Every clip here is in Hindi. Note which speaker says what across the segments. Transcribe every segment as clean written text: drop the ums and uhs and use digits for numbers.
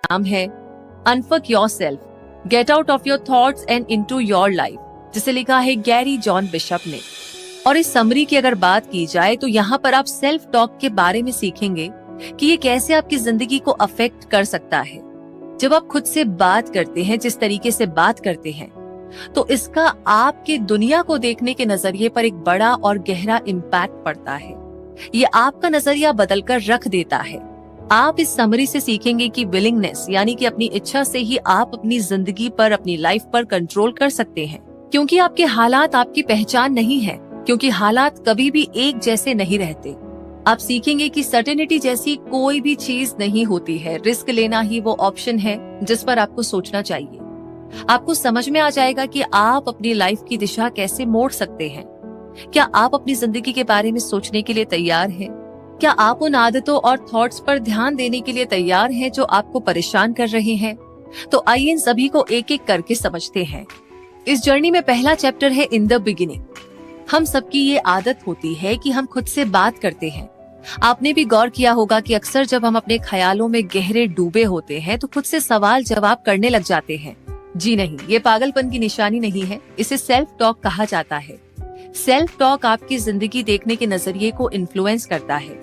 Speaker 1: नाम है unfuck yourself, get out of your thoughts and into your life, जिसे लिखा है गैरी जॉन बिशप ने। और इस समरी की अगर बात की जाए तो यहाँ पर आप सेल्फ टॉक के बारे में सीखेंगे कि ये कैसे आपकी जिंदगी को अफेक्ट कर सकता है। जब आप खुद से बात करते हैं, जिस तरीके से बात करते हैं, तो इसका आपके दुनिया को देखने के नजरिए पर एक बड़ा और गहरा इम्पैक्ट पड़ता है। ये आपका नजरिया बदलकर रख देता है। आप इस समरी से सीखेंगे कि विलिंगनेस यानी कि अपनी इच्छा से ही आप अपनी जिंदगी पर, अपनी लाइफ पर कंट्रोल कर सकते हैं, क्योंकि आपके हालात आपकी पहचान नहीं है, क्योंकि हालात कभी भी एक जैसे नहीं रहते। आप सीखेंगे कि सर्टेनिटी जैसी कोई भी चीज नहीं होती है। रिस्क लेना ही वो ऑप्शन है जिस पर आपको सोचना चाहिए। आपको समझ में आ जाएगा कि आप अपनी लाइफ की दिशा कैसे मोड़ सकते हैं। क्या आप अपनी जिंदगी के बारे में सोचने के लिए तैयार हैं? क्या आप उन आदतों और थॉट्स पर ध्यान देने के लिए तैयार हैं जो आपको परेशान कर रहे हैं? तो आइए इन सभी को एक एक करके समझते हैं। इस जर्नी में पहला चैप्टर है इन द बिगिनिंग। हम सबकी ये आदत होती है कि हम खुद से बात करते हैं। आपने भी गौर किया होगा कि अक्सर जब हम अपने ख्यालों में गहरे डूबे होते हैं तो खुद से सवाल जवाब करने लग जाते हैं। जी नहीं, ये पागलपन की निशानी नहीं है, इसे सेल्फ टॉक कहा जाता है। सेल्फ टॉक आपकी जिंदगी देखने के नजरिए को इन्फ्लुएंस करता है।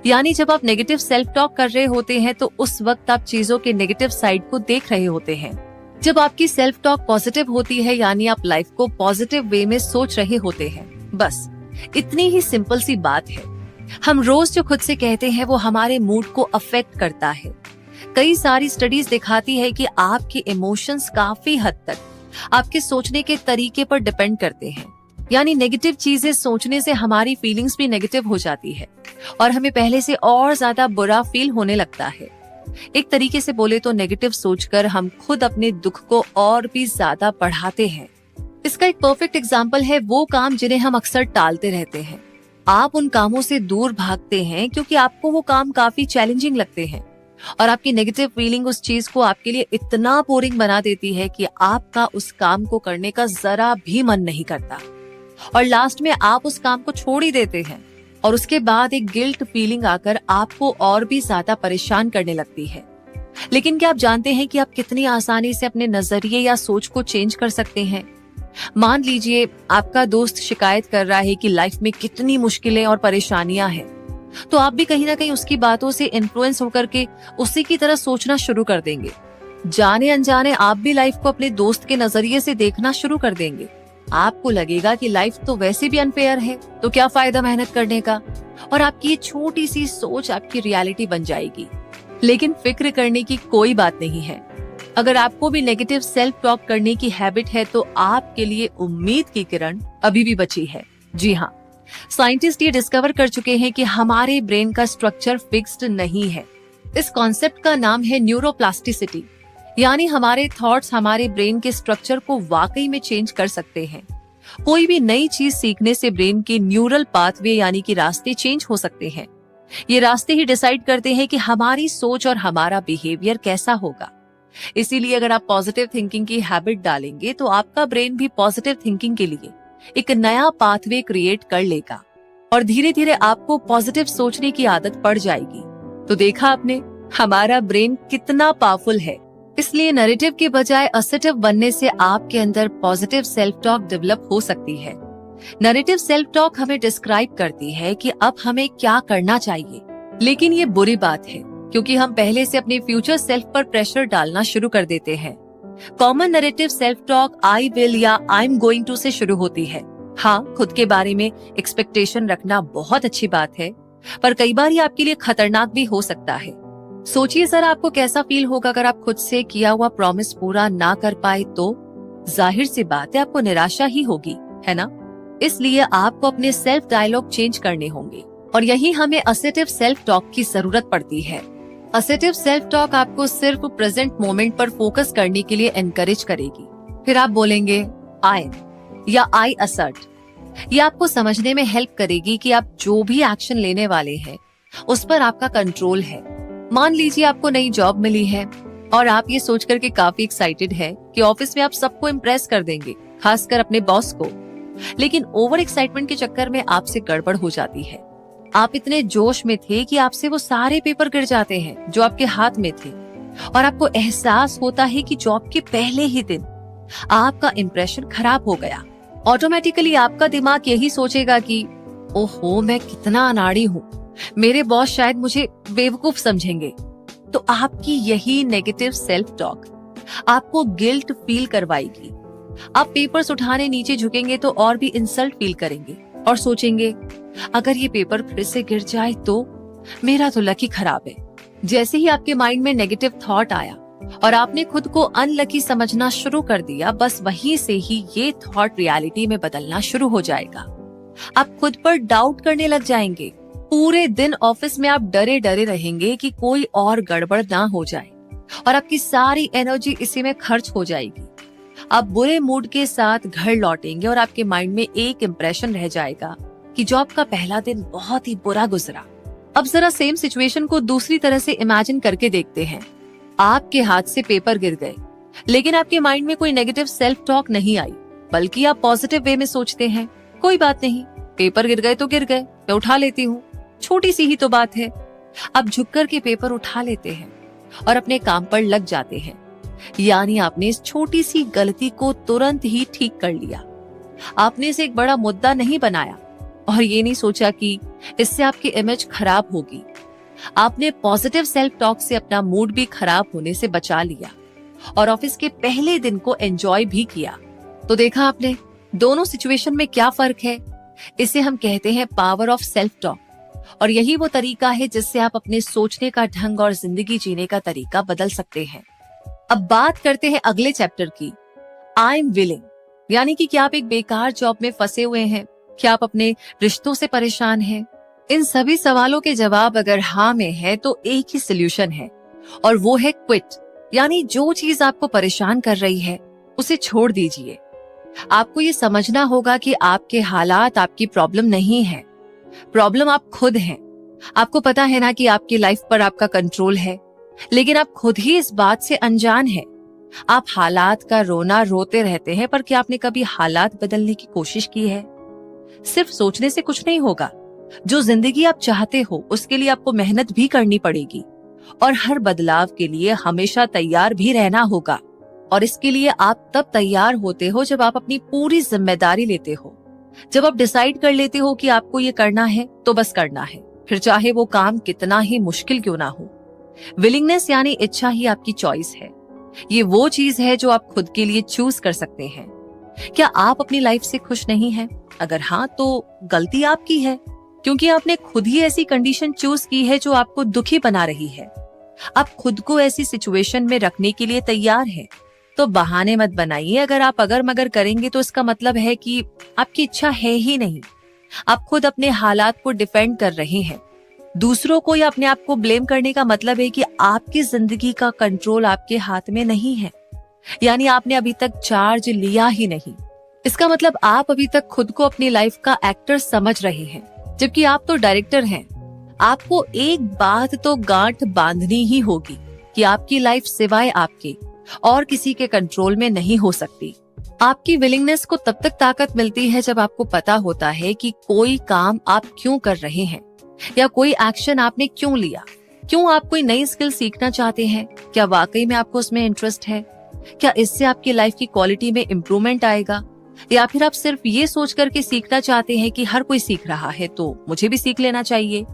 Speaker 1: यानी जब आप नेगेटिव सेल्फ टॉक कर रहे होते हैं तो उस वक्त आप चीजों के नेगेटिव साइड को देख रहे होते हैं। जब आपकी सेल्फ टॉक पॉजिटिव होती है यानी आप लाइफ को पॉजिटिव वे में सोच रहे होते हैं। बस इतनी ही सिंपल सी बात है। हम रोज जो खुद से कहते हैं वो हमारे मूड को अफेक्ट करता है। कई सारी स्टडीज दिखाती है कि आपके इमोशंस काफी हद तक आपके सोचने के तरीके पर डिपेंड करते हैं। यानी नेगेटिव चीजें सोचने से हमारी फीलिंग्स भी नेगेटिव हो जाती है और हमें पहले से और ज्यादा बुरा फील होने लगता है। एक तरीके से बोले तो नेगेटिव सोचकर हम खुद अपने दुख को और भी ज्यादा बढ़ाते हैं। इसका एक परफेक्ट एग्जाम्पल है वो काम जिन्हें हम अक्सर टालते रहते हैं। आप उन कामों से दूर भागते हैं क्योंकि आपको वो काम काफी चैलेंजिंग लगते हैं और आपकी नेगेटिव फीलिंग उस चीज को आपके लिए इतना बोरिंग बना देती है कि आपका उस काम को करने का जरा भी मन नहीं करता और लास्ट में आप उस काम को छोड़ ही देते हैं और उसके बाद एक गिल्ट फीलिंग आकर आपको और भी ज्यादा परेशान करने लगती है। लेकिन क्या आप जानते हैं कि आप कितनी आसानी से अपने नजरिए या सोच को चेंज कर सकते हैं? मान लीजिए आपका दोस्त शिकायत कर रहा है कि लाइफ में कितनी मुश्किलें और परेशानियां हैं, तो आप भी कहीं ना कहीं उसकी बातों से इन्फ्लुएंस होकर के उसी की तरह सोचना शुरू कर देंगे। जाने अनजाने आप भी लाइफ को अपने दोस्त के नजरिए से देखना शुरू कर देंगे। आपको लगेगा कि लाइफ तो वैसे भी अनफेयर है, तो क्या फायदा मेहनत करने का, और आपकी ये छोटी सी सोच आपकी रियलिटी बन जाएगी। लेकिन फिक्र करने की कोई बात नहीं है। अगर आपको भी नेगेटिव सेल्फ टॉक करने की हैबिट है तो आपके लिए उम्मीद की किरण अभी भी बची है। जी हाँ, साइंटिस्ट ये डिस्कवर कर चुके हैं कि हमारे ब्रेन का स्ट्रक्चर फिक्स्ड नहीं है। इस कॉन्सेप्ट का नाम है न्यूरोप्लास्टिसिटी, यानी हमारे थॉट्स हमारे ब्रेन के स्ट्रक्चर को वाकई में चेंज कर सकते हैं। कोई भी नई चीज सीखने से ब्रेन के न्यूरल पाथवे यानी कि रास्ते चेंज हो सकते हैं। ये रास्ते ही डिसाइड करते हैं कि हमारी सोच और हमारा बिहेवियर कैसा होगा। इसीलिए अगर आप पॉजिटिव थिंकिंग की हैबिट डालेंगे तो आपका ब्रेन भी पॉजिटिव थिंकिंग के लिए एक नया पाथवे क्रिएट कर लेगा और धीरे धीरे आपको पॉजिटिव सोचने की आदत पड़ जाएगी। तो देखा आपने, हमारा ब्रेन कितना पावरफुल है। इसलिए नैरेटिव के बजाय असर्टिव बनने से आपके अंदर पॉजिटिव सेल्फ टॉक डेवलप हो सकती है। नैरेटिव सेल्फ टॉक हमें डिस्क्राइब करती है कि अब हमें क्या करना चाहिए, लेकिन ये बुरी बात है क्योंकि हम पहले से अपने फ्यूचर सेल्फ पर प्रेशर डालना शुरू कर देते हैं। Common narrative self talk I will या आई एम गोइंग टू से शुरू होती है। हाँ, खुद के बारे में एक्सपेक्टेशन रखना बहुत अच्छी बात है, पर कई बार ये आपके लिए खतरनाक भी हो सकता है। सोचिए सर, आपको कैसा फील होगा अगर आप खुद से किया हुआ प्रॉमिस पूरा ना कर पाए तो? जाहिर सी बात है, आपको निराशा ही होगी, है ना? इसलिए आपको अपने सेल्फ डायलॉग चेंज करने होंगे और यही हमें असर्टिव सेल्फ टॉक की जरूरत पड़ती है। असर्टिव सेल्फ टॉक आपको सिर्फ प्रेजेंट मोमेंट पर फोकस करने के लिए एनकरेज करेगी। फिर आप बोलेंगे आई या आई असर्ट। ये आपको समझने में हेल्प करेगी कि आप जो भी एक्शन लेने वाले हैं उस पर आपका कंट्रोल है। मान लीजिए आपको नई जॉब मिली है और आप ये सोच करके काफी एक्साइटेड है कि ऑफिस में आप सबको इम्प्रेस कर देंगे, खासकर अपने बॉस को। लेकिन ओवर एक्साइटमेंट के चक्कर में आपसे गड़बड़ हो जाती है। आप इतने जोश में थे कि आपसे वो सारे पेपर गिर जाते हैं जो आपके हाथ में थे और आपको एहसास होता है कि जॉब के पहले ही दिन आपका इंप्रेशन खराब हो गया। ऑटोमेटिकली आपका दिमाग यही सोचेगा कि ओहो, मैं कितना अनाड़ी हूँ, मेरे बॉस शायद मुझे बेवकूफ समझेंगे। तो आपकी यही नेगेटिव सेल्फ टॉक आपको गिल्ट फील करवाएगी। आप पेपर्स उठाने नीचे झुकेंगे तो और भी इंसल्ट फील करेंगे और सोचेंगे अगर ये पेपर फिर से गिर जाए तो मेरा तो लकी खराब है। जैसे ही आपके माइंड में नेगेटिव थॉट आया और आपने खुद को अनलकी समझना शुरू कर दिया, बस वहीं से ही ये थॉट रियलिटी में बदलना शुरू हो जाएगा। आप खुद पर डाउट करने लग जाएंगे। पूरे दिन ऑफिस में आप डरे डरे रहेंगे कि कोई और गड़बड़ ना हो जाए और आपकी सारी एनर्जी इसी में खर्च हो जाएगी। आप बुरे मूड के साथ घर लौटेंगे और आपके माइंड में एक इम्प्रेशन रह जाएगा कि जॉब का पहला दिन बहुत ही बुरा गुजरा। अब जरा सेम सिचुएशन को दूसरी तरह से इमेजिन करके देखते हैं। आपके हाथ से पेपर गिर गए, लेकिन आपके माइंड में कोई नेगेटिव सेल्फ टॉक नहीं आई, बल्कि आप पॉजिटिव वे में सोचते हैं, कोई बात नहीं, पेपर गिर गए तो गिर गए, मैं उठा लेती हूँ, छोटी सी ही तो बात है। आप झुककर के पेपर उठा लेते हैं और अपने काम पर लग जाते हैं। यानी आपने इस छोटी सी गलती को तुरंत ही ठीक कर लिया। आपने इसे एक बड़ा मुद्दा नहीं बनाया और ये नहीं सोचा कि इससे आपकी इमेज खराब होगी। आपने पॉजिटिव सेल्फ टॉक से अपना मूड भी खराब होने से बचा लिया और ऑफिस के पहले दिन को एंजॉय भी किया। तो देखा आपने दोनों सिचुएशन में क्या फर्क है। इसे हम कहते हैं पावर ऑफ सेल्फ टॉक, और यही वो तरीका है जिससे आप अपने सोचने का ढंग और जिंदगी जीने का तरीका बदल सकते हैं। अब बात करते हैं अगले चैप्टर की, आई एम विलिंग। यानी कि क्या आप एक बेकार जॉब में फंसे हुए हैं? क्या आप अपने रिश्तों से परेशान हैं? इन सभी सवालों के जवाब अगर हाँ में है तो एक ही सोल्यूशन है, और वो है क्विट। यानी जो चीज आपको परेशान कर रही है उसे छोड़ दीजिए। आपको ये समझना होगा कि आपके हालात आपकी प्रॉब्लम नहीं है, प्रॉब्लम आप खुद हैं। आपको पता है ना कि आपकी लाइफ पर आपका कंट्रोल है, लेकिन आप खुद ही इस बात से अनजान हैं। आप हालात का रोना रोते रहते हैं, पर क्या आपने कभी हालात बदलने की कोशिश की है? सिर्फ सोचने से कुछ नहीं होगा। जो जिंदगी आप चाहते हो उसके लिए आपको मेहनत भी करनी पड़ेगी, और हर बदलाव के लिए हमेशा तैयार भी रहना होगा। और इसके लिए आप तब तैयार होते हो जब आप अपनी पूरी जिम्मेदारी लेते हो, जब आप डिसाइड कर लेते हो कि आपको ये करना है तो बस करना है, फिर चाहे वो काम कितना ही मुश्किल क्यों ना हो। विलिंगनेस यानी इच्छा ही आपकी चॉइस है। ये वो चीज है जो आप खुद के लिए चूज कर सकते हैं। क्या आप अपनी लाइफ से खुश नहीं हैं? अगर हाँ तो गलती आपकी है, क्योंकि आपने खुद ही ऐसी कंडीशन चूज की है जो आपको दुखी बना रही है। आप खुद को ऐसी सिचुएशन में रखने के लिए तैयार हैं, तो बहाने मत बनाइए। अगर आप अगर मगर करेंगे तो इसका मतलब है कि आपकी इच्छा है ही नहीं। आप खुद अपने हालात को डिफेंड कर रहे हैं। दूसरों को या अपने आप को ब्लेम करने का मतलब है कि आपकी जिंदगी का कंट्रोल आपके हाथ में नहीं है। यानी आपने अभी तक चार्ज लिया ही नहीं। इसका मतलब आप अभी तक खुद को अपनी लाइफ का एक्टर समझ रहे हैं, जबकि आप तो डायरेक्टर हैं। आपको एक बात तो गांठ बांधनी ही होगी कि आपकी लाइफ सिवाय आपके और किसी के कंट्रोल में नहीं हो सकती। आपकी विलिंगनेस को तब तक ताकत मिलती है जब आपको पता होता है कि कोई काम आप क्यों कर रहे हैं, या कोई एक्शन आपने क्यों लिया। क्यों आप कोई नई स्किल सीखना चाहते हैं? क्या वाकई में आपको उसमें इंटरेस्ट है? क्या इससे आपकी लाइफ की क्वालिटी में इम्प्रूवमेंट आएगा? या फिर आप सिर्फ ये सोच करके सीखना चाहते हैं कि हर कोई सीख रहा है तो मुझे भी सीख लेना चाहिए?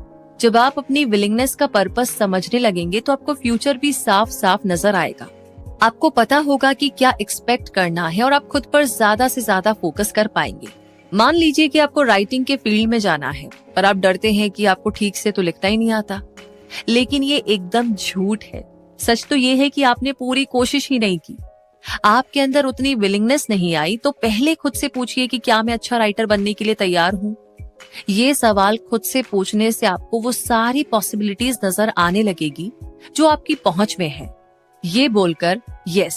Speaker 1: जब आप अपनी विलिंगनेस का पर्पस समझने लगेंगे तो आपको फ्यूचर भी साफ साफ नजर आएगा। आपको पता होगा कि क्या एक्सपेक्ट करना है और आप खुद पर ज्यादा से ज्यादा फोकस कर पाएंगे। मान लीजिए कि आपको राइटिंग के फील्ड में जाना है, पर आप डरते हैं कि आपको ठीक से तो लिखना ही नहीं आता। लेकिन ये एकदम झूठ है। सच तो ये है कि आपने पूरी कोशिश ही नहीं की। आपके अंदर उतनी विलिंगनेस नहीं आई। तो पहले खुद से पूछिए कि क्या मैं अच्छा राइटर बनने के लिए तैयार हूँ। ये सवाल खुद से पूछने से आपको वो सारी पॉसिबिलिटीज नजर आने लगेगी जो आपकी पहुंच में है। ये बोलकर यस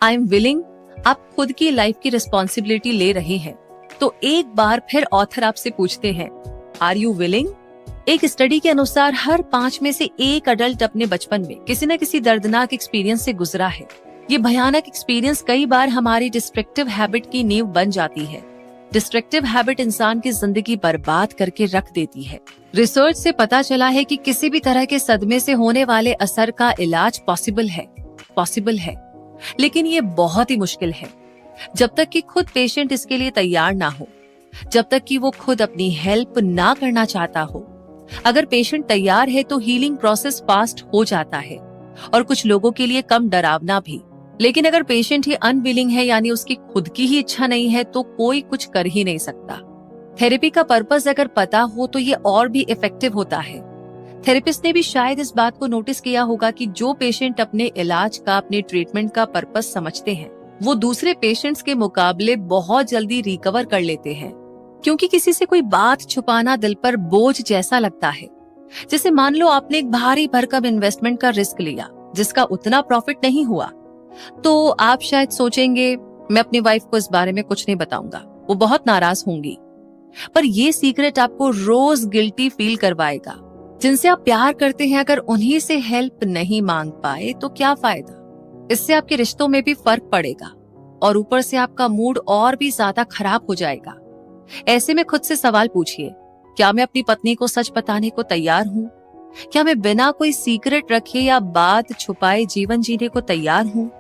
Speaker 1: आई एम विलिंग आप खुद की लाइफ की रिस्पॉन्सिबिलिटी ले रहे हैं। तो एक बार फिर ऑथर आपसे पूछते हैं, आर यू विलिंग? एक स्टडी के अनुसार हर 5 में से 1 अडल्ट अपने बचपन में किसी न किसी दर्दनाक एक्सपीरियंस से गुजरा है। ये भयानक एक्सपीरियंस कई बार हमारी डिस्ट्रक्टिव हैबिट की नींव बन जाती है। डिस्ट्रक्टिव हैबिट इंसान की जिंदगी बर्बाद करके रख देती है। रिसर्च से पता चला है कि किसी भी तरह के सदमे से होने वाले असर का इलाज पॉसिबल है, लेकिन ये बहुत ही मुश्किल है जब तक कि खुद पेशेंट इसके लिए तैयार ना हो, जब तक कि वो खुद अपनी हेल्प ना करना चाहता हो। अगर पेशेंट तैयार है तो हीलिंग प्रोसेस फास्ट हो जाता है और कुछ लोगों के लिए कम डरावना भी। लेकिन अगर पेशेंट ही अनविलिंग है, यानी उसकी खुद की ही इच्छा नहीं है, तो कोई कुछ कर ही नहीं सकता। थेरेपी का पर्पस अगर पता हो तो ये और भी इफेक्टिव होता है। थेरेपिस्ट ने भी शायद इस बात को नोटिस किया होगा कि जो पेशेंट अपने इलाज का, अपने ट्रीटमेंट का पर्पस समझते हैं, वो दूसरे पेशेंट्स के मुकाबले बहुत जल्दी रिकवर कर लेते हैं, क्योंकि किसी से कोई बात छुपाना दिल पर बोझ जैसा लगता है। जैसे मान लो आपने एक भारी भरकम इन्वेस्टमेंट का रिस्क लिया जिसका उतना प्रॉफिट नहीं हुआ, तो आप शायद सोचेंगे मैं अपनी वाइफ को इस बारे में कुछ नहीं बताऊंगा, वो बहुत नाराज होंगी। पर ये सीक्रेट आपको रोज गिल्टी फील करवाएगा। जिनसे आप प्यार करते हैं अगर उन्हीं से हेल्प नहीं मांग पाए तो क्या फायदा। इससे आपके रिश्तों में भी फर्क पड़ेगा और ऊपर से आपका मूड और भी ज्यादा खराब हो जाएगा। ऐसे में खुद से सवाल पूछिए, क्या मैं अपनी पत्नी को सच बताने को तैयार हूँ? क्या मैं बिना कोई सीक्रेट रखे या बात छुपाए जीवन जीने को तैयार हूँ?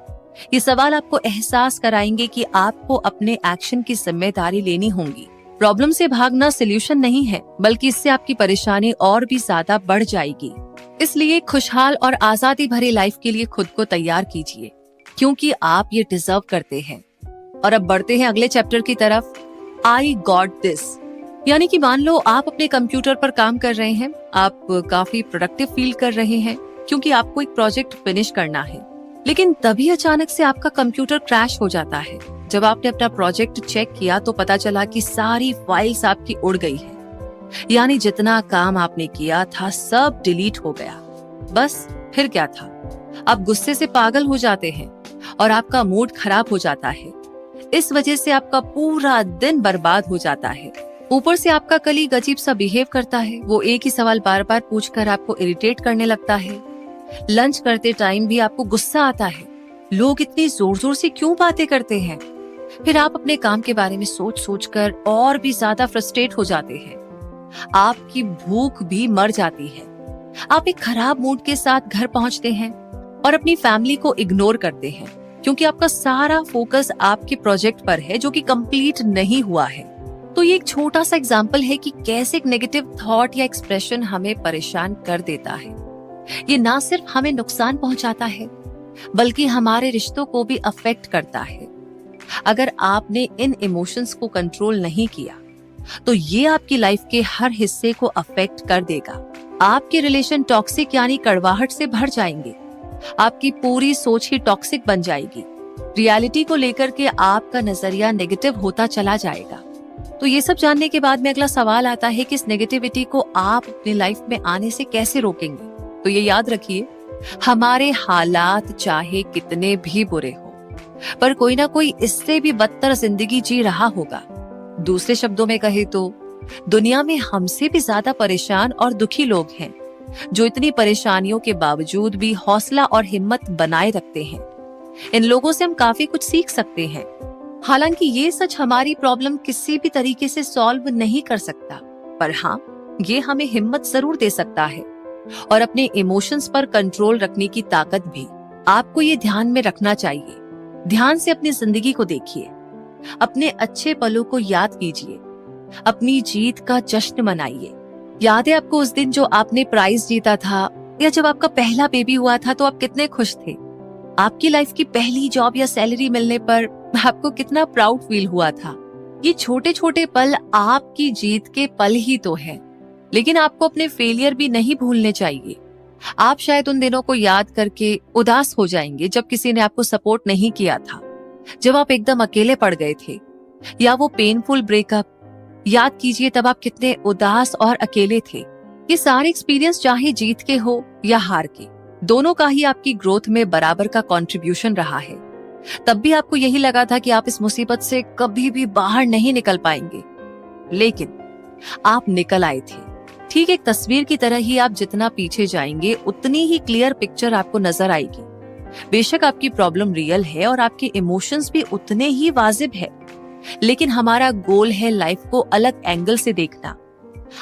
Speaker 1: ये सवाल आपको एहसास कराएंगे कि आपको अपने एक्शन की जिम्मेदारी लेनी होगी। प्रॉब्लम से भागना सॉल्यूशन नहीं है, बल्कि इससे आपकी परेशानी और भी ज्यादा बढ़ जाएगी। इसलिए खुशहाल और आजादी भरी लाइफ के लिए खुद को तैयार कीजिए, क्योंकि आप ये डिजर्व करते हैं। और अब बढ़ते हैं अगले चैप्टर की तरफ, आई गॉट दिस। यानी कि मान लो आप अपने कंप्यूटर पर काम कर रहे हैं, आप काफी प्रोडक्टिव फील कर रहे हैं क्योंकि आपको एक प्रोजेक्ट फिनिश करना है, लेकिन तभी अचानक से आपका कंप्यूटर क्रैश हो जाता है। जब आपने अपना प्रोजेक्ट चेक किया तो पता चला कि सारी फाइल्स आपकी उड़ गई है, यानी जितना काम आपने किया था सब डिलीट हो गया। बस फिर क्या था, आप गुस्से से पागल हो जाते हैं और आपका मूड खराब हो जाता है। इस वजह से आपका पूरा दिन बर्बाद हो जाता है। ऊपर से आपका कलीग अजीब सा बिहेव करता है, वो एक ही सवाल बार बार पूछकर आपको इरिटेट करने लगता है। लंच करते टाइम भी आपको गुस्सा आता है, लोग इतनी जोर जोर से क्यों बातें करते हैं। फिर आप अपने काम के बारे में सोच सोच कर और भी ज्यादा फ्रस्ट्रेट हो जाते हैं। आपकी भूख भी मर जाती है। आप एक खराब मूड के साथ घर पहुंचते हैं और अपनी फैमिली को इग्नोर करते हैं, क्योंकि आपका सारा फोकस आपके प्रोजेक्ट पर है जो कि कंप्लीट नहीं हुआ है। तो ये एक छोटा सा एग्जाम्पल है कि कैसे एक नेगेटिव थॉट या एक्सप्रेशन हमें परेशान कर देता है। ये ना सिर्फ हमें नुकसान पहुंचाता है, बल्कि हमारे रिश्तों को भी अफेक्ट करता है। अगर आपने इन इमोशंस को कंट्रोल नहीं किया तो ये आपकी लाइफ के हर हिस्से को अफेक्ट कर देगा। आपके रिलेशन टॉक्सिक यानी कड़वाहट से भर जाएंगे। आपकी पूरी सोच ही टॉक्सिक बन जाएगी। रियलिटी को लेकर के आपका नजरिया नेगेटिव होता चला जाएगा। तो ये सब जानने के बाद में अगला सवाल आता है कि इस नेगेटिविटी को आप अपनी लाइफ में आने से कैसे रोकेंगे। तो ये याद रखिए, हमारे हालात चाहे कितने भी बुरे हो, पर कोई ना कोई इससे भी बदतर जिंदगी जी रहा होगा। दूसरे शब्दों में कहे तो दुनिया में हमसे भी ज्यादा परेशान और दुखी लोग हैं, जो इतनी परेशानियों के बावजूद भी हौसला और हिम्मत बनाए रखते हैं। इन लोगों से हम काफी कुछ सीख सकते हैं। हालांकि ये सच हमारी प्रॉब्लम किसी भी तरीके से सॉल्व नहीं कर सकता, पर हाँ, ये हमें हिम्मत जरूर दे सकता है और अपने इमोशंस पर कंट्रोल रखने की ताकत भी। आपको ये ध्यान में रखना चाहिए। ध्यान से अपनी जिंदगी को देखिए, अपने अच्छे पलों को याद कीजिए, अपनी जीत का जश्न मनाइए। याद है आपको उस दिन जो आपने प्राइज जीता था, या जब आपका पहला बेबी हुआ था तो आप कितने खुश थे। आपकी लाइफ की पहली जॉब या सैलरी मिलने पर आपको कितना प्राउड फील हुआ था। ये छोटे छोटे पल आपकी जीत के पल ही तो हैं, लेकिन आपको अपने फेलियर भी नहीं भूलने चाहिए। आप शायद उन दिनों को याद करके उदास हो जाएंगे जब किसी ने आपको सपोर्ट नहीं किया था, जब आप एकदम अकेले पड़ गए थे, या वो पेनफुल ब्रेकअप। याद कीजिए तब आप कितने उदास और अकेले थे। ये सारे एक्सपीरियंस चाहे जीत के हो या हार के, दोनों का ही आपकी ग्रोथ में बराबर का कंट्रीब्यूशन रहा है। तब भी आपको यही लगा था कि आप इस मुसीबत से कभी भी बाहर नहीं निकल पाएंगे, लेकिन आप निकल आए थे। ठीक एक तस्वीर की तरह ही आप जितना पीछे जाएंगे उतनी ही क्लियर पिक्चर आपको नजर आएगी। बेशक आपकी प्रॉब्लम रियल है और आपके इमोशंस भी उतने ही वाजिब है, लेकिन हमारा गोल है लाइफ को अलग एंगल से देखना,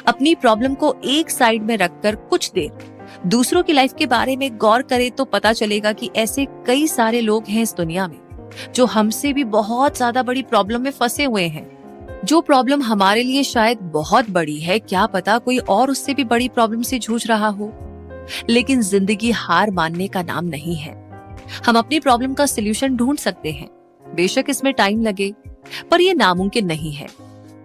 Speaker 1: अपनी प्रॉब्लम को एक साइड में रखकर कुछ देर दूसरों की लाइफ के बारे में गौर करें तो पता चलेगा कि ऐसे कई सारे लोग हैं इस दुनिया में जो हमसे भी बहुत ज्यादा बड़ी प्रॉब्लम में फंसे हुए हैं। जो प्रॉब्लम हमारे लिए शायद बहुत बड़ी है, क्या पता कोई और उससे भी बड़ी प्रॉब्लम से जूझ रहा हो। लेकिन जिंदगी हार मानने का नाम नहीं है। हम अपनी प्रॉब्लम का सलूशन ढूंढ सकते हैं, बेशक इसमें टाइम लगे, पर यह नामुमकिन नहीं है।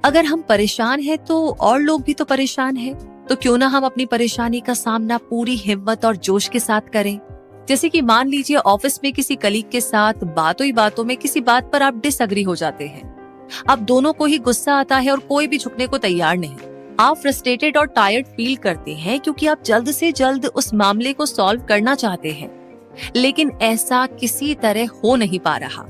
Speaker 1: अगर हम परेशान हैं तो और लोग भी तो परेशान हैं, तो क्यों ना हम अपनी परेशानी का सामना पूरी हिम्मत और जोश के साथ करें। जैसे कि मान लीजिए ऑफिस में किसी कलीग के साथ बातों ही बातों में किसी बात पर आप डिसएग्री हो जाते हैं। अब दोनों को ही गुस्सा आता है और कोई भी झुकने को तैयार नहीं। आप फ्रस्ट्रेटेड और टायर्ड फील करते हैं क्योंकि आप जल्द से जल्द उस मामले को सॉल्व करना चाहते हैं, लेकिन ऐसा किसी तरह हो नहीं पा रहा।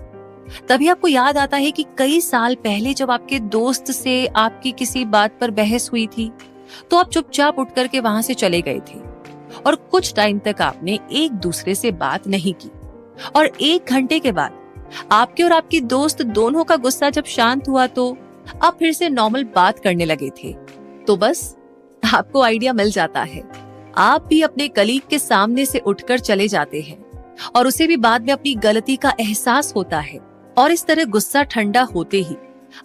Speaker 1: तभी आपको याद आता है कि कई साल पहले जब आपके दोस्त से आपकी किसी बात पर बहस हुई थी तो आप चुपचाप उठ करके वहां से चले गए थे और कुछ टाइम तक आपने एक दूसरे से बात नहीं की। और 1 घंटे के बाद आपके और आपकी दोस्त दोनों का गुस्सा जब शांत हुआ तो आप फिर से नॉर्मल बात करने लगे थे। तो बस आपको आइडिया मिल जाता है। आप भी अपने कलीग के सामने से उठकर चले जाते हैं और उसे भी बाद में अपनी गलती का एहसास होता है, और इस तरह गुस्सा ठंडा होते ही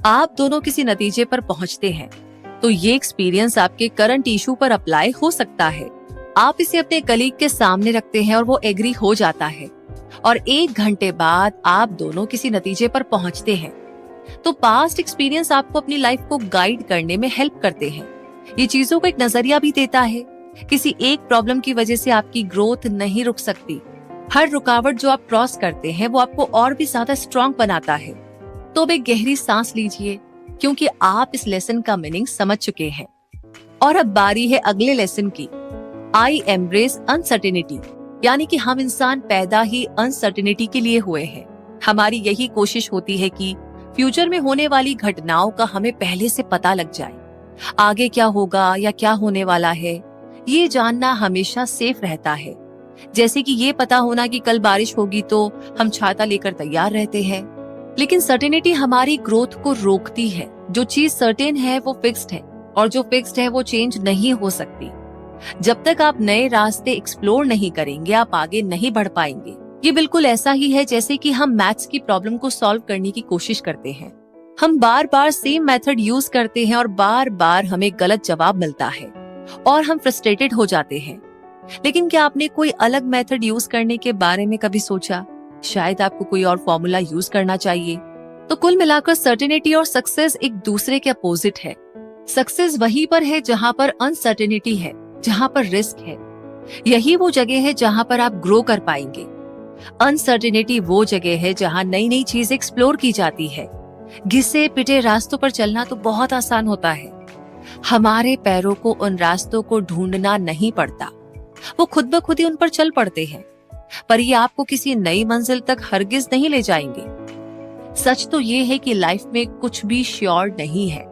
Speaker 1: आप दोनों किसी नतीजे पर पहुंचते हैं। तो ये एक्सपीरियंस आपके करंट इशू पर अप्लाई हो सकता है। आप इसे अपने कलीग के सामने रखते हैं और वो एग्री हो जाता है, और 1 घंटे बाद आप दोनों किसी नतीजे पर पहुंचते हैं। तो पास्ट एक्सपीरियंस आपको अपनी लाइफ को गाइड करने में हेल्प करते हैं। ये चीजों को एक नजरिया भी देता है। किसी एक प्रॉब्लम की वजह से आपकी ग्रोथ नहीं रुक सकती। हर रुकावट जो आप क्रॉस करते हैं वो आपको और भी ज्यादा स्ट्रॉन्ग बनाता है। तो अब एक गहरी सांस लीजिए, क्योंकि आप इस लेसन का मीनिंग समझ चुके हैं। और अब बारी है अगले लेसन की, आई एम्ब्रेस अनसर्टेनिटी। यानी कि हम इंसान पैदा ही अनसर्टेनिटी के लिए हुए हैं। हमारी यही कोशिश होती है कि फ्यूचर में होने वाली घटनाओं का हमें पहले से पता लग जाए। आगे क्या होगा या क्या होने वाला है, ये जानना हमेशा सेफ रहता है। जैसे कि ये पता होना कि कल बारिश होगी तो हम छाता लेकर तैयार रहते हैं। लेकिन सर्टेनिटी हमारी ग्रोथ को रोकती है। जो चीज सर्टेन है वो फिक्स्ड है, और जो फिक्स्ड है वो चेंज नहीं हो सकती। जब तक आप नए रास्ते एक्सप्लोर नहीं करेंगे, आप आगे नहीं बढ़ पाएंगे। ये बिल्कुल ऐसा ही है जैसे कि हम मैथ्स की प्रॉब्लम को सॉल्व करने की कोशिश करते हैं। हम बार बार सेम मेथड यूज करते हैं और बार बार हमें गलत जवाब मिलता है और हम फ्रस्ट्रेटेड हो जाते हैं। लेकिन क्या आपने कोई अलग मेथड यूज करने के बारे में कभी सोचा? शायद आपको कोई और फॉर्मूला यूज करना चाहिए। तो कुल मिलाकर सर्टेनिटी और सक्सेस एक दूसरे के अपोजिट है। सक्सेस वहीं पर है जहां पर अनसर्टेनिटी है, जहां पर रिस्क है। यही वो जगह है जहां पर आप ग्रो कर पाएंगे। अनसर्टेनिटी वो जगह है जहां नई नई चीजें एक्सप्लोर की जाती है। घिसे पिटे रास्तों पर चलना तो बहुत आसान होता है। हमारे पैरों को उन रास्तों को ढूंढना नहीं पड़ता, वो खुद ब खुद ही उन पर चल पड़ते हैं। पर ये आपको किसी नई मंजिल तक हरगिज नहीं ले जाएंगे। सच तो ये है कि लाइफ में कुछ भी श्योर नहीं है।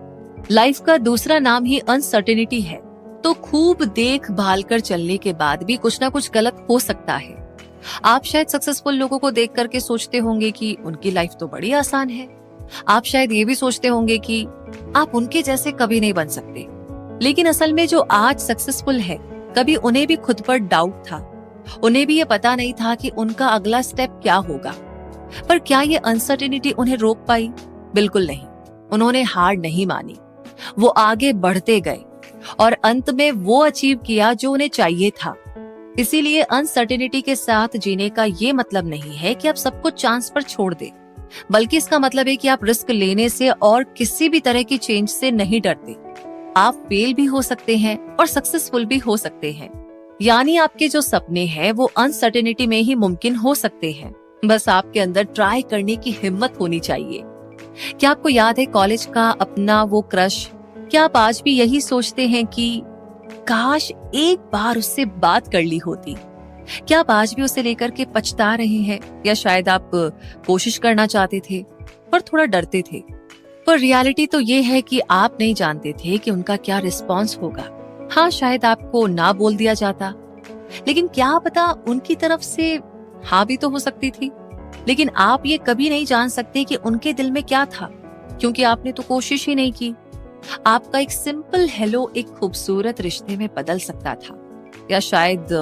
Speaker 1: लाइफ का दूसरा नाम ही अनसर्टेनिटी है। तो खूब देखभाल कर चलने के बाद भी कुछ ना कुछ गलत हो सकता है। आप शायद सक्सेसफुल लोगों को देख करके सोचते होंगे कि उनकी लाइफ तो बड़ी आसान है। आप शायद ये भी सोचते होंगे कि आप उनके जैसे कभी नहीं बन सकते। लेकिन असल में जो आज सक्सेसफुल है, कभी उन्हें भी खुद पर डाउट था। उन्हें भी ये पता नहीं था कि उनका अगला स्टेप क्या होगा। पर क्या ये अनसर्टेनिटी उन्हें रोक पाई? बिल्कुल नहीं। उन्होंने हार नहीं मानी, वो आगे बढ़ते गए और अंत में वो अचीव किया जो उन्हें चाहिए था। इसीलिए अनसर्टेनिटी के साथ जीने का ये मतलब नहीं है कि आप सब कुछ चांस पर छोड़ दें, बल्कि इसका मतलब है कि आप रिस्क लेने से और किसी भी तरह की चेंज से नहीं डरते। आप फेल भी हो सकते हैं और सक्सेसफुल भी हो सकते हैं। यानी आपके जो सपने हैं वो अनसर्टेनिटी में ही मुमकिन हो सकते हैं। बस आपके अंदर ट्राई करने की हिम्मत होनी चाहिए। क्या आपको याद है कॉलेज का अपना वो क्रश? क्या आप आज भी यही सोचते हैं कि काश एक बार उससे बात कर ली होती? क्या आप आज भी उसे लेकर के पछता रहे हैं? या शायद आप कोशिश करना चाहते थे पर थोड़ा डरते थे? पर रियलिटी तो ये है कि आप नहीं जानते थे कि उनका क्या रिस्पॉन्स होगा। हाँ, शायद आपको ना बोल दिया जाता, लेकिन क्या पता उनकी तरफ से हाँ भी तो हो सकती थी। लेकिन आप ये कभी नहीं जान सकते कि उनके दिल में क्या था। क्योंकि आपने तो कोशिश ही नहीं की। आपका एक सिंपल हेलो एक खूबसूरत रिश्ते में बदल सकता था। या शायद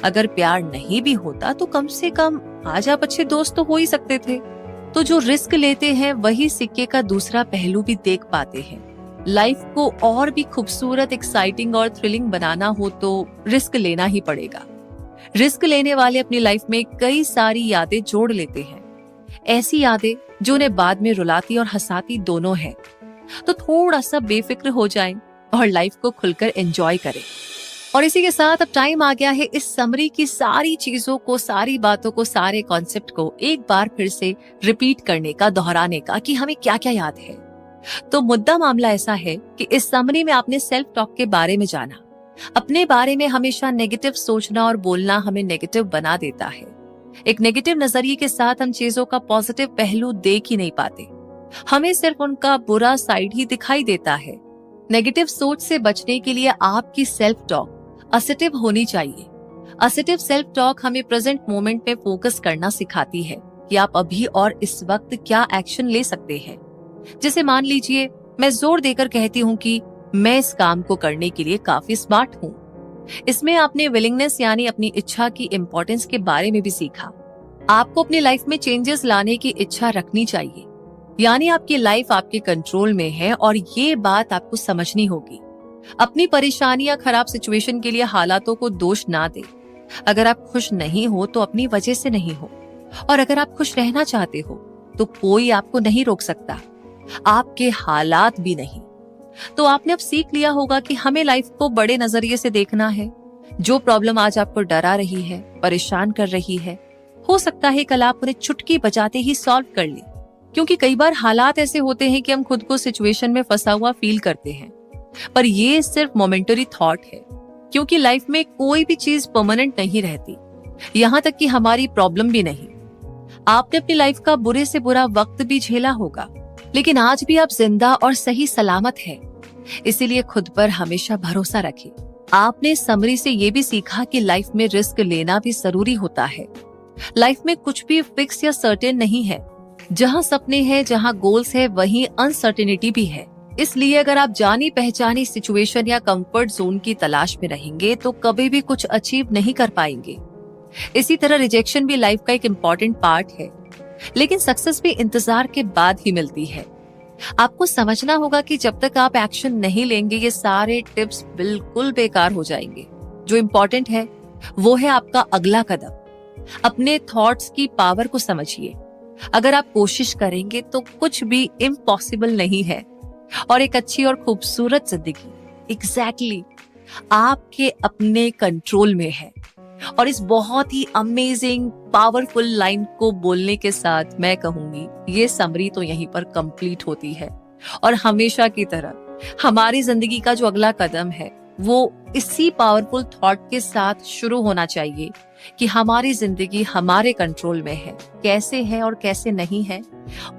Speaker 1: अगर प्यार नहीं भी होता तो कम से कम आज आप अच्छे दोस्त तो हो ही सकते थे। तो जो रिस्क लेते हैं वही सिक्के का दूसरा पहलू भी देख पाते हैं। लाइफ को और भी खूबसूरत, एक्साइटिंग और थ्रिलिंग बनाना हो तो रिस्क लेना ही पड़ेगा। रिस्क लेने वाले अपनी लाइफ में कई सारी यादें जोड़ लेते हैं, ऐसी यादें जो उन्हें बाद में रुलाती और हंसाती दोनों है। तो थोड़ा सा बेफिक्र हो जाएं और लाइफ को खुलकर एंजॉय करें। और इसी के साथ अब टाइम आ गया है इस समरी की सारी चीजों को, सारी बातों को, सारे कॉन्सेप्ट को एक बार फिर से रिपीट करने का, दोहराने का कि हमें क्या क्या याद है। तो मुद्दा मामला ऐसा है कि इस समरी में आपने सेल्फ टॉक के बारे में जाना। अपने बारे में हमेशा नेगेटिव सोचना और बोलना हमें नेगेटिव बना देता है। एक नेगेटिव नजरिए के साथ हम चीजों का पॉजिटिव पहलू देख ही नहीं पाते, हमें सिर्फ उनका बुरा साइड ही दिखाई देता है। नेगेटिव सोच से बचने के लिए आपकी सेल्फ टॉक असर्टिव होनी चाहिए। असर्टिव सेल्फ टॉक हमें प्रेजेंट मोमेंट में फोकस करना सिखाती है कि आप अभी और इस वक्त क्या एक्शन ले सकते हैं। जैसे मान लीजिए मैं जोर देकर कहती हूँ कि मैं इस काम को करने के लिए काफी स्मार्ट हूँ। इसमें आपने विलिंगनेस यानी अपनी इच्छा की इम्पोर्टेंस के बारे में भी सीखा। आपको अपनी लाइफ में चेंजेस लाने की इच्छा रखनी चाहिए, यानी आपकी लाइफ आपके कंट्रोल में है और ये बात आपको समझनी होगी। अपनी परेशानी या खराब सिचुएशन के लिए हालातों को दोष ना दे। अगर आप खुश नहीं हो तो अपनी वजह से नहीं हो, और अगर आप खुश रहना चाहते हो तो कोई आपको नहीं रोक सकता, आपके हालात भी नहीं। तो आपने अब सीख लिया होगा कि हमें लाइफ को बड़े नजरिए से देखना है। जो प्रॉब्लम आज आपको डरा रही है, परेशान कर रही है, हो सकता है कल आप उन्हें चुटकी बजाते ही सॉल्व कर ले। क्योंकि कई बार हालात ऐसे होते हैं कि हम खुद को सिचुएशन में फंसा हुआ फील करते हैं, पर ये सिर्फ मोमेंटरी थॉट है। क्योंकि लाइफ में कोई भी चीज परमानेंट नहीं रहती, यहाँ तक कि हमारी प्रॉब्लम भी नहीं। आपने अपनी लाइफ का बुरे से बुरा वक्त भी झेला होगा, लेकिन आज भी आप जिंदा और सही सलामत हैं। इसीलिए खुद पर हमेशा भरोसा रखें। आपने समरी से ये भी सीखा कि लाइफ में रिस्क लेना भी जरूरी होता है। लाइफ में कुछ भी फिक्स या सर्टेन नहीं है। जहाँ सपने हैं, जहाँ गोल्स है, वहीं अनसर्टेनिटी भी है। इसलिए अगर आप जानी पहचानी सिचुएशन या कंफर्ट जोन की तलाश में रहेंगे तो कभी भी कुछ अचीव नहीं कर पाएंगे। इसी तरह रिजेक्शन भी लाइफ का एक इम्पॉर्टेंट पार्ट है, लेकिन सक्सेस भी इंतजार के बाद ही मिलती है। आपको समझना होगा कि जब तक आप एक्शन नहीं लेंगे ये सारे टिप्स बिल्कुल बेकार हो जाएंगे। जो इम्पोर्टेंट है वो है आपका अगला कदम। अपने थॉट्स की पावर को समझिए। अगर आप कोशिश करेंगे तो कुछ भी इम्पॉसिबल नहीं है, और एक अच्छी और खूबसूरत जिंदगी एग्जैक्टली आपके अपने कंट्रोल में है। और इस बहुत ही अमेजिंग पावरफुल लाइन को बोलने के साथ मैं कहूंगी ये समरी तो यहीं पर कंप्लीट होती है। और हमेशा की तरह हमारी जिंदगी का जो अगला कदम है वो इसी पावरफुल थॉट के साथ शुरू होना चाहिए कि हमारी जिंदगी हमारे कंट्रोल में है, कैसे है और कैसे नहीं है,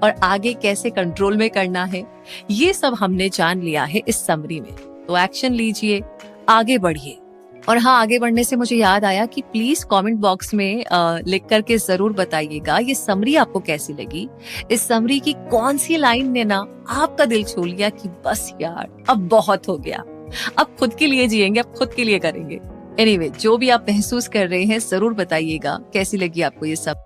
Speaker 1: और आगे कैसे कंट्रोल में करना है, ये सब हमने जान लिया है इस समरी में। तो एक्शन लीजिए, आगे बढ़िए। और हाँ, आगे बढ़ने से मुझे याद आया कि प्लीज कमेंट बॉक्स में लिख करके जरूर बताइएगा ये समरी आपको कैसी लगी। इस समरी की कौन सी लाइन ने ना आपका दिल छू लिया कि बस यार अब बहुत हो गया, अब खुद के लिए जिएंगे, अब खुद के लिए करेंगे। एनीवे, जो भी आप महसूस कर रहे हैं जरूर बताइएगा कैसी लगी आपको ये सब।